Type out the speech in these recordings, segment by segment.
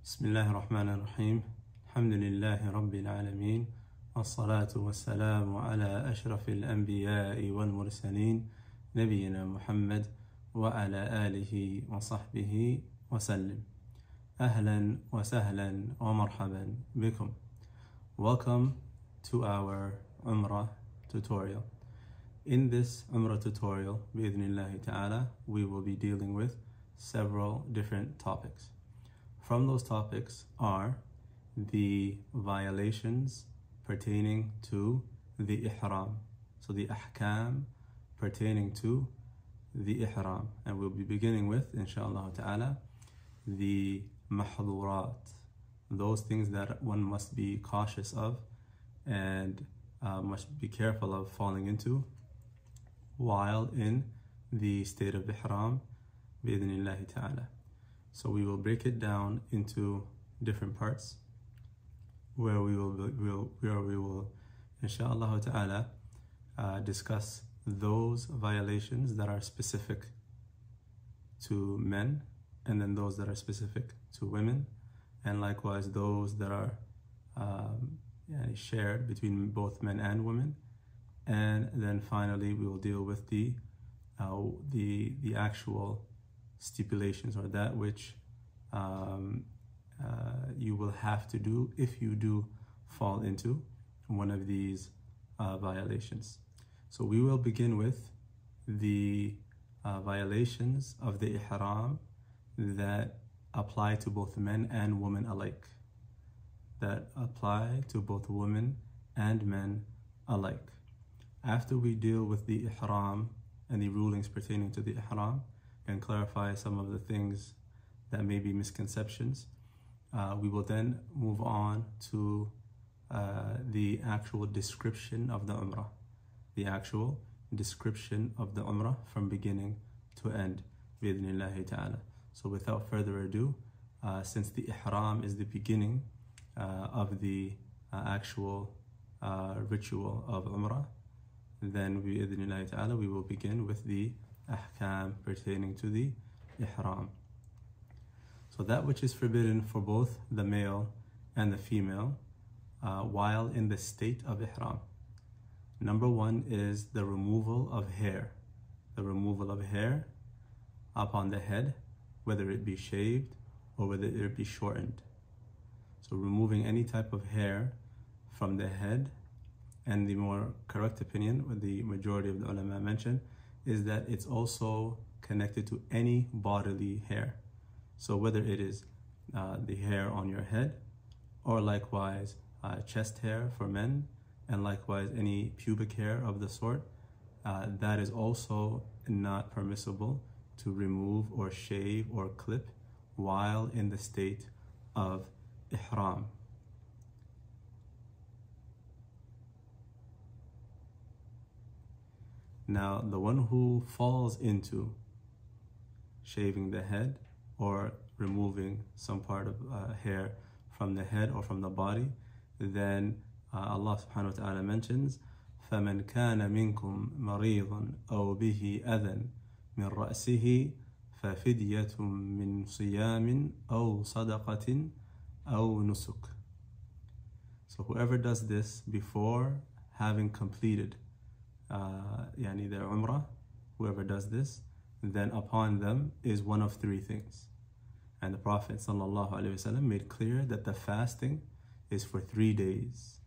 بسم الله الرحمن الرحيم الحمد لله رب العالمين والصلاة والسلام على أشرف الأنبياء والمرسلين نبينا محمد وعلى آله وصحبه وسلم. أهلا وسهلا ومرحبا بكم. Welcome to our Umrah tutorial. In this Umrah tutorial, بإذن ta'ala, we will be dealing with several different topics. From those topics are the violations pertaining to the Ihrām. So the ahkam pertaining to the Ihrām. And we'll be beginning with, inshallah ta'ala, the mahdurat, those things that one must be cautious of and must be careful of falling into while in the state of Ihrām, بإذن ta'ala. So we will break it down into different parts where we will inshallah ta'ala discuss those violations that are specific to men, and then those that are specific to women, and likewise those that are shared between both men and women. And then finally we will deal with the actual stipulations, or that which you will have to do if you do fall into one of these violations. So we will begin with the violations of the Ihrām that apply to both men and women alike. That apply to both women and men alike. After we deal with the Ihrām and the rulings pertaining to the Ihrām, and clarify some of the things that may be misconceptions, we will then move on to the actual description of the Umrah. The actual description of the Umrah from beginning to end, بإذن ta'ala. So without further ado, since the Ihrām is the beginning of the actual ritual of Umrah, then بإذن ta'ala we will begin with the ahkam pertaining to the Ihrām. So that which is forbidden for both the male and the female while in the state of Ihrām. Number one is the removal of hair. The removal of hair upon the head, whether it be shaved or whether it be shortened. So removing any type of hair from the head, and the more correct opinion, what the majority of the ulama mention, is that it's also connected to any bodily hair. So whether it is the hair on your head, or likewise chest hair for men, and likewise any pubic hair of the sort, that is also not permissible to remove or shave or clip while in the state of Ihrām. Now, the one who falls into shaving the head or removing some part of hair from the head or from the body, then Allah subhanahu wa ta'ala mentions, فَمَنْ كَانَ مِنْكُمْ مَرِيضًا أَوْ بِهِ أَذًى مِنْ رَأْسِهِ فَفِدْيَةٌ مِنْ صِيَامٍ أَوْ صَدَقَةٍ أَوْ نُسُكٍ. So whoever does this before having completed their Umrah, whoever does this, then upon them is one of three things. And the Prophet ﷺ made clear that the fasting is for 3 days.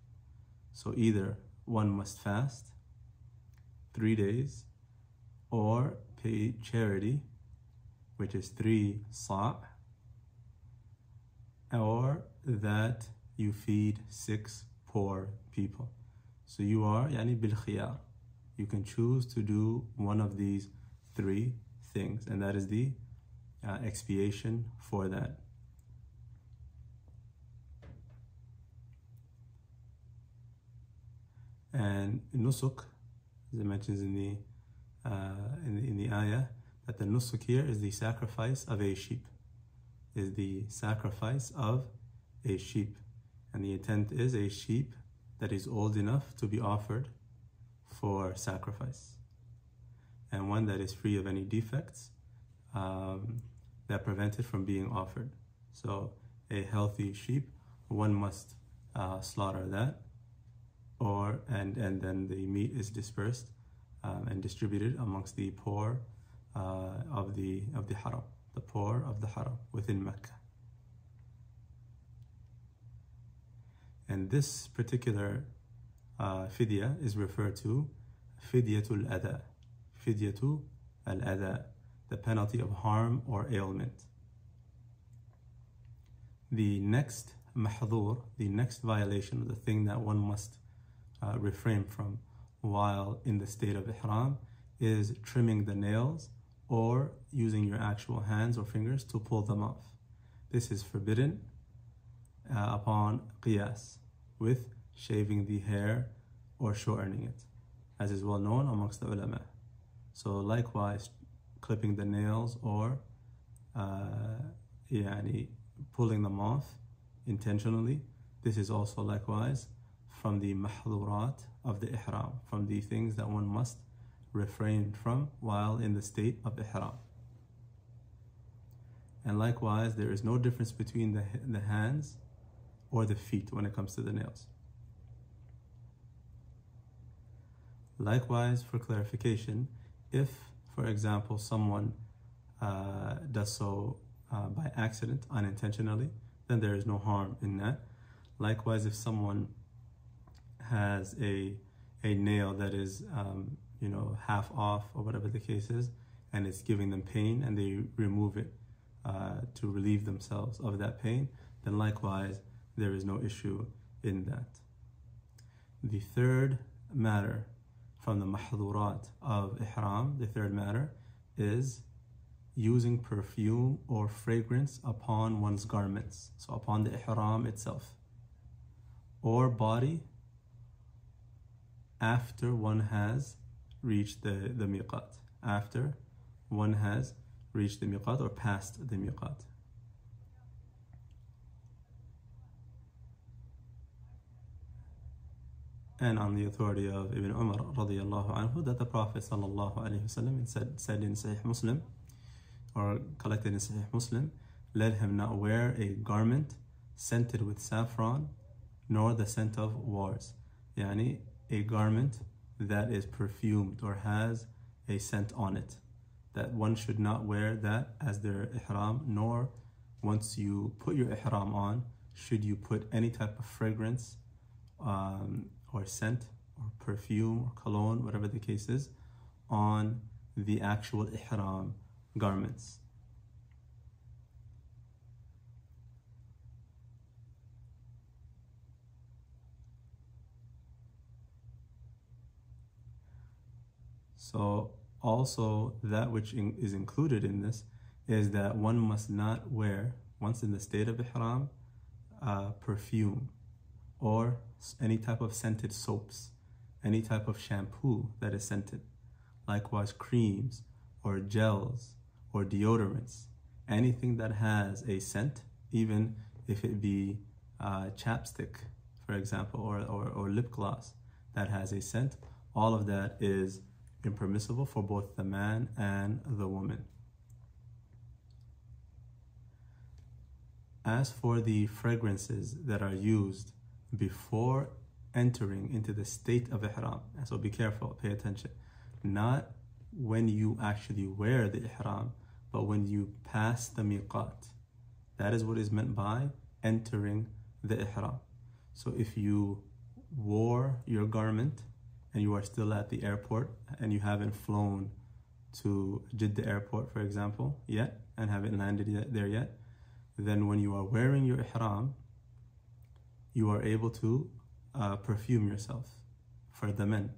So either one must fast 3 days, or pay charity, which is 3 sa', or that you feed 6 poor people. So you are bil khiyar. You can choose to do one of these 3 things, and that is the expiation for that. And nusuk, as it mentions in the ayah, that the nusuk here is the sacrifice of a sheep. Is the sacrifice of a sheep, and the intent is a sheep that is old enough to be offered for sacrifice, and one that is free of any defects that prevent it from being offered. So a healthy sheep, one must slaughter that, and then the meat is dispersed and distributed amongst the poor of the Haram, the poor of the Haram within Mecca. And this particular fidya is referred to fidyatul adha, fidyatul al-adha, the penalty of harm or ailment. The next mahdhur, the next violation, the thing that one must refrain from while in the state of ihram, is trimming the nails or using your actual hands or fingers to pull them off. This is forbidden upon qiyas, with shaving the hair or shortening it, as is well known amongst the ulama. So likewise, clipping the nails or pulling them off intentionally, this is also likewise from the mahdhurat of the ihram, from the things that one must refrain from while in the state of ihram. And likewise, there is no difference between the hands or the feet when it comes to the nails. Likewise, for clarification, if, for example, someone does so by accident, unintentionally, then there is no harm in that. Likewise, if someone has a nail that is half off or whatever the case is, and it's giving them pain, and they remove it to relieve themselves of that pain, then likewise there is no issue in that. The third matter from the mahdhurat of ihram, the third matter is using perfume or fragrance upon one's garments, so upon the ihram itself, or body after one has reached the miqat, after one has reached the miqat or passed the miqat. And on the authority of Ibn Umar radiyallahu anhu, that the Prophet sallallahu alayhi wasallam said in Sahih Muslim, or collected in Sahih Muslim, let him not wear a garment scented with saffron, nor the scent of wars. Yani a garment that is perfumed or has a scent on it. That one should not wear that as their ihram, nor once you put your ihram on, should you put any type of fragrance or scent or perfume or cologne, whatever the case is, on the actual ihram garments. So also that which is included in this is that one must not wear, once in the state of ihram, perfume or any type of scented soaps, any type of shampoo that is scented. Likewise, creams or gels or deodorants, anything that has a scent, even if it be chapstick, for example, or lip gloss that has a scent, all of that is impermissible for both the man and the woman. As for the fragrances that are used before entering into the state of ihram, so be careful, pay attention, not when you actually wear the ihram, but when you pass the miqat. That is what is meant by entering the ihram. So if you wore your garment and you are still at the airport and you haven't flown to Jeddah airport, for example, yet, and haven't landed there yet, then when you are wearing your ihram, you are able to perfume yourself for the men,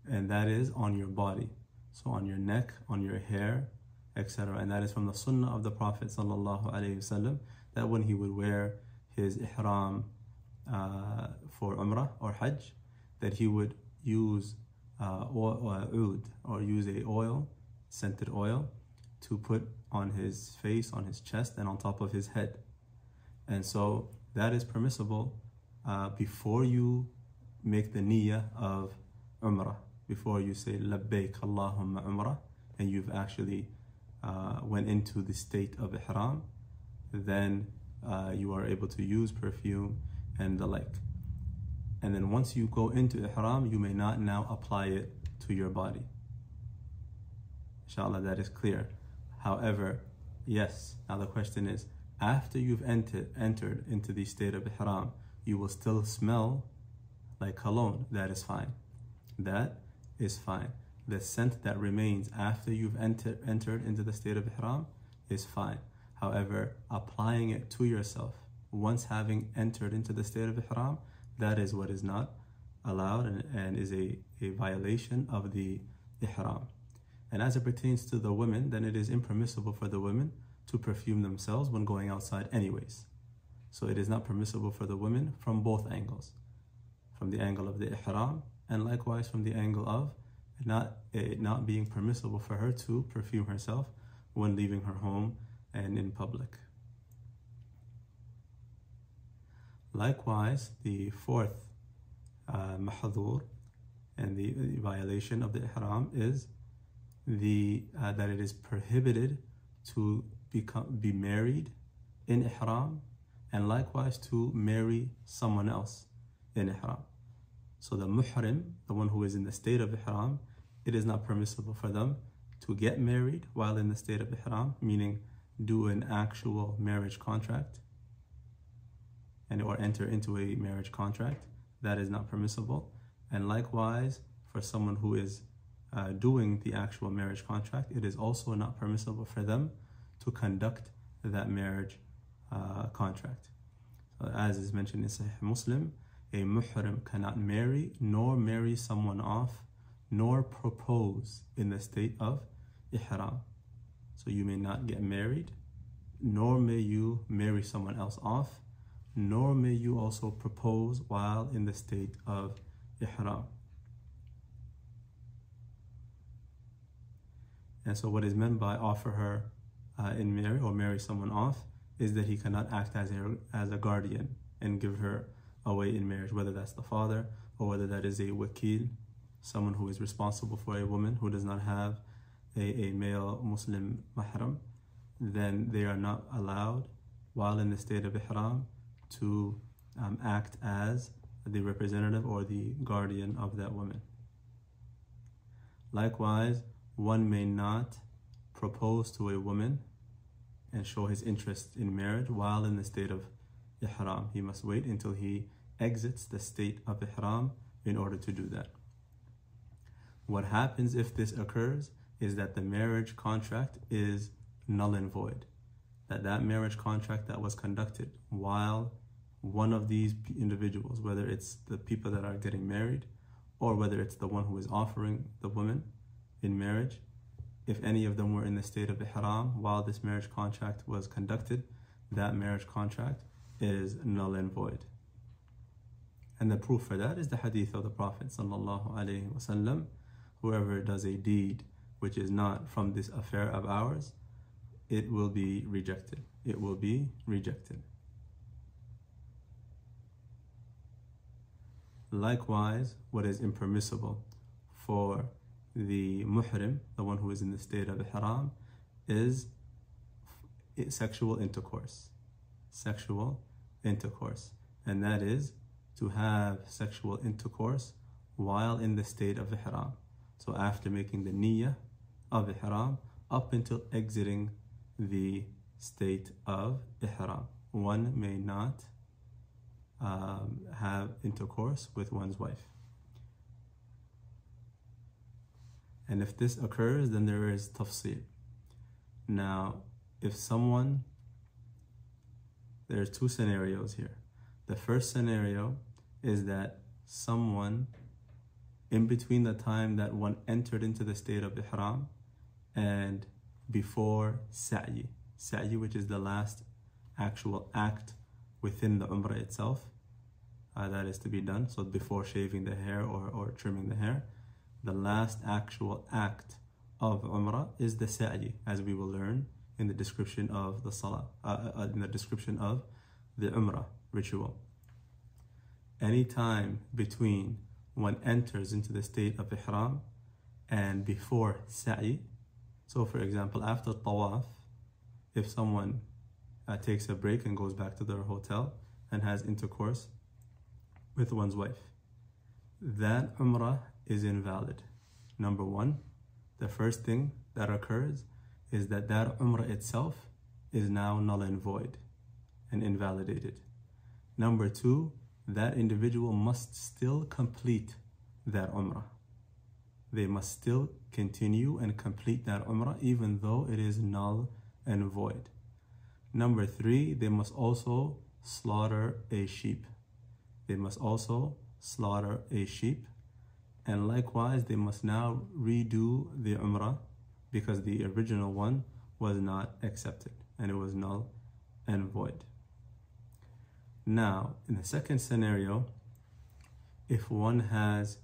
and that is on your body, so on your neck, on your hair, etc. And that is from the sunnah of the Prophet sallallahu alaihi wasallam, that when he would wear his ihram for Umrah or Hajj, that he would use oud, or use a oil, scented oil, to put on his face, on his chest, and on top of his head. And so that is permissible before you make the niyyah of Umrah, before you say labbaik Allahumma Umrah, and you've actually went into the state of ihram. Then you are able to use perfume and the like. And then once you go into Ihram, you may not now apply it to your body. Inshallah, that is clear. However, yes, now the question is, after you've entered into the state of Ihram, you will still smell like cologne. That is fine. That is fine. The scent that remains after you've entered into the state of Ihram is fine. However, applying it to yourself once having entered into the state of Ihram, that is what is not allowed and is a violation of the Ihram. And as it pertains to the women, then it is impermissible for the women to perfume themselves when going outside anyways. So it is not permissible for the women from both angles. From the angle of the Ihram, and likewise from the angle of it not being permissible for her to perfume herself when leaving her home and in public. Likewise, the fourth mahdhur and the violation of the Ihram is that it is prohibited to be married in Ihram, and likewise to marry someone else in Ihram. So the muhrim, the one who is in the state of Ihram, it is not permissible for them to get married while in the state of Ihram, meaning do an actual marriage contract or enter into a marriage contract. That is not permissible. And likewise, for someone who is doing the actual marriage contract, it is also not permissible for them to conduct that marriage contract. As is mentioned in Sahih Muslim, a muhrim cannot marry nor marry someone off nor propose in the state of Ihram. So you may not get married, nor may you marry someone else off, nor may you also propose while in the state of Ihram. And so what is meant by offer her in marriage or marry someone off is that he cannot act as a guardian and give her away in marriage, whether that's the father or whether that is a wakil, someone who is responsible for a woman who does not have a male Muslim mahram. Then they are not allowed while in the state of Ihram to act as the representative or the guardian of that woman. Likewise, one may not propose to a woman and show his interest in marriage while in the state of Ihram. He must wait until he exits the state of Ihram in order to do that. What happens if this occurs is that the marriage contract is null and void. That marriage contract that was conducted while one of these individuals, whether it's the people that are getting married or whether it's the one who is offering the woman in marriage, if any of them were in the state of Ihram while this marriage contract was conducted, that marriage contract is null and void. And the proof for that is the hadith of the Prophet ﷺ, whoever does a deed which is not from this affair of ours, it will be rejected. It will be rejected. Likewise, what is impermissible for the muhrim, the one who is in the state of Ihram, is sexual intercourse. Sexual intercourse. And that is to have sexual intercourse while in the state of Ihram. So after making the niyyah of Ihram up until exiting the state of Ihram, one may not have intercourse with one's wife. And if this occurs, then there is tafsil. Now, if someone, there are two scenarios here. The first scenario is that someone, in between the time that one entered into the state of Ihram and before Sa'i, which is the last actual act within the Umrah itself, that is to be done. So before shaving the hair or trimming the hair, the last actual act of Umrah is the Sa'i, as we will learn in the description of the Salah, in the description of the Umrah ritual. Any time between one enters into the state of Ihram and before Sa'i, so for example, after Tawaf, if someone takes a break and goes back to their hotel and has intercourse with one's wife. That Umrah is invalid. Number one, the first thing that occurs is that Umrah itself is now null and void and invalidated. Number two, that individual must still complete that Umrah. They must still continue and complete that Umrah even though it is null and void. Number three, they must also slaughter a sheep. They must also slaughter a sheep. And likewise, they must now redo the Umrah because the original one was not accepted and it was null and void. Now, in the second scenario, if one has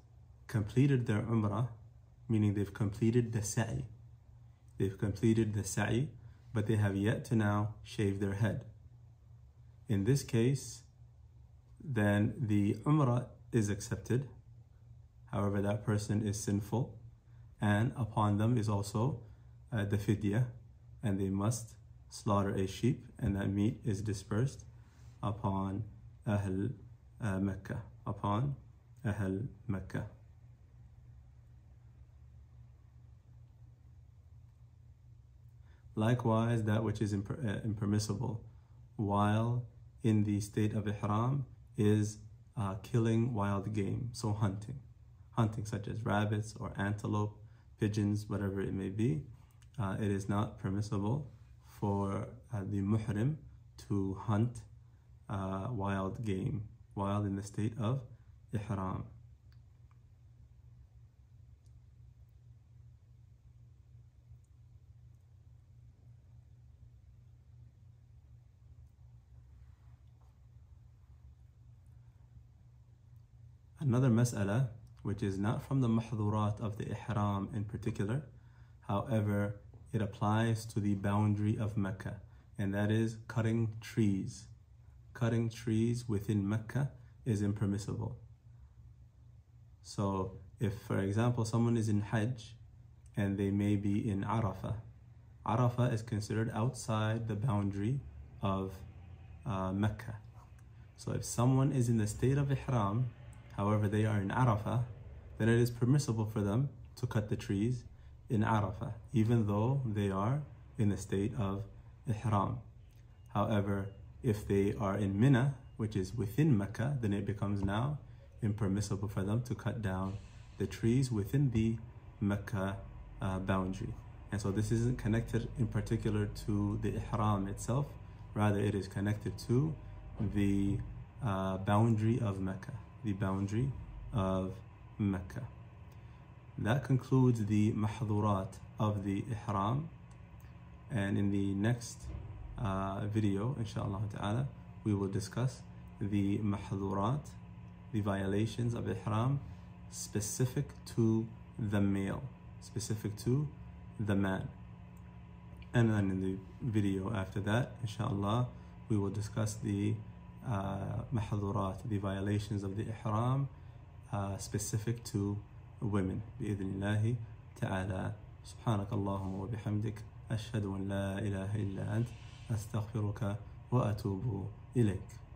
completed their Umrah, meaning they've completed the sa'i, but they have yet to now shave their head. In this case, then the Umrah is accepted. However, that person is sinful, and upon them is also the fidyah, and they must slaughter a sheep, and that meat is dispersed upon Ahl Mecca, Likewise, that which is impermissible while in the state of Ihrām is killing wild game, so hunting such as rabbits or antelope, pigeons, whatever it may be. It is not permissible for the muhrim to hunt wild game while in the state of Ihrām. Another mas'ala, which is not from the mahdhurat of the Ihrām in particular, however, it applies to the boundary of Mecca, and that is cutting trees. Cutting trees within Mecca is impermissible. So if, for example, someone is in Hajj and they may be in Arafah, Arafah is considered outside the boundary of Mecca. So if someone is in the state of Ihrām, however they are in Arafah, then it is permissible for them to cut the trees in Arafah, even though they are in the state of Ihrām. However, if they are in Mina, which is within Mecca, then it becomes now impermissible for them to cut down the trees within the Mecca boundary. And so this isn't connected in particular to the Ihrām itself, rather it is connected to the boundary of Mecca. That concludes the mahdhurat of the Ihrām, and in the next video, inshallah ta'ala, we will discuss the mahdhurat, the violations of Ihrām specific to the male, specific to the man. And then in the video after that, inshallah, we will discuss the mahdhurat, the violations of the Ihrām specific to women. بإذن تعالى. سبحانك اللهم وبحمدك أشهد أن لا إله إلا أنت أستغفرك وأتوب إليك.